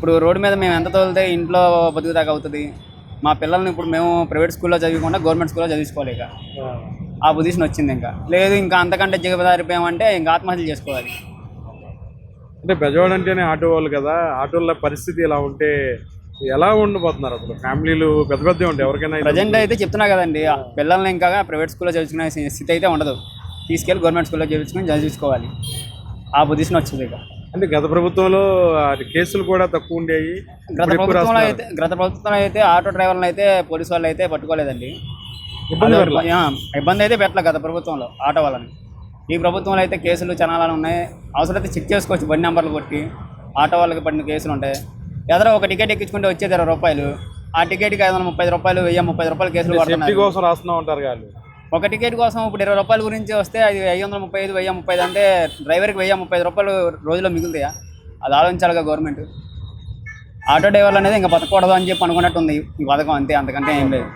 ఇప్పుడు రోడ్డు మీద మేము ఎంత తోలితే ఇంట్లో బతుకుదాకా అవుతుంది. మా పిల్లల్ని ఇప్పుడు మేము ప్రైవేట్ స్కూల్లో చదువుకుండా గవర్నమెంట్ స్కూల్లో చదివించుకోవాలి. ఇక ఆ పొజిషన్ వచ్చింది. ఇంకా లేదు, ఇంకా అంతకంటే జిగదారిపోయామంటే ఇంకా ఆత్మహత్యలు చేసుకోవాలి. అంటే బెజవాడ అంటేనే ఆటో వాళ్ళు కదా, ఆటోల పరిస్థితి ఇలా ఉంటే ఎలా ఉండిపోతున్నారు అసలు? ఫ్యామిలీలు పెద్ద పెద్ద ఉంటాయి ఎవరికైనా. ప్రజెంట్ అయితే చెప్తున్నా కదండి, పిల్లల్ని ఇంకా ప్రైవేట్ స్కూల్లో చదువుకునే స్థితి అయితే ఉండదు. తీసుకెళ్ళి గవర్నమెంట్ స్కూల్లో చదివించుకోవాలి. ఆ పొజిషన్ వచ్చింది. ఇక అంటే గత ప్రభుత్వంలో కేసులు కూడా తక్కువ ఉండేవి. గత ప్రభుత్వంలో అయితే ఆటో డ్రైవర్లను అయితే పోలీసు వాళ్ళు అయితే పట్టుకోలేదండి. ఇబ్బంది అయితే పెట్టలే గత ప్రభుత్వంలో ఆటో వాళ్ళని. ఈ ప్రభుత్వంలో అయితే కేసులు చాలా ఉన్నాయి. అవసరమైతే చెక్ చేసుకోవచ్చు, బండి నెంబర్లు కొట్టి ఆటో వాళ్ళకి పడిన కేసులు ఉంటాయి. ఎదరో ఒక టికెట్ ఎక్కించుకుంటే వచ్చేది 20 రూపాయలు. ఆ టికెట్కి 530 రూపాయలు, 1030 రూపాయలు కేసులు పడుతున్నాయి. కోసం రాస్తూ ఉంటారు వాళ్ళు. ఒక టికెట్ కోసం ఇప్పుడు 20 రూపాయల గురించి వస్తే అది 535, 1035 అంటే డ్రైవర్కి 1030 రూపాయలు రోజులో మిగులుతాయా? అది ఆలోచించాలిగా గవర్నమెంట్. ఆటో డ్రైవర్లు అనేది ఇంకా బతకూడదు అని చెప్పి అనుకున్నట్టుంది ఈ పథకం. అంతే, అంతకంటే ఏం లేదు.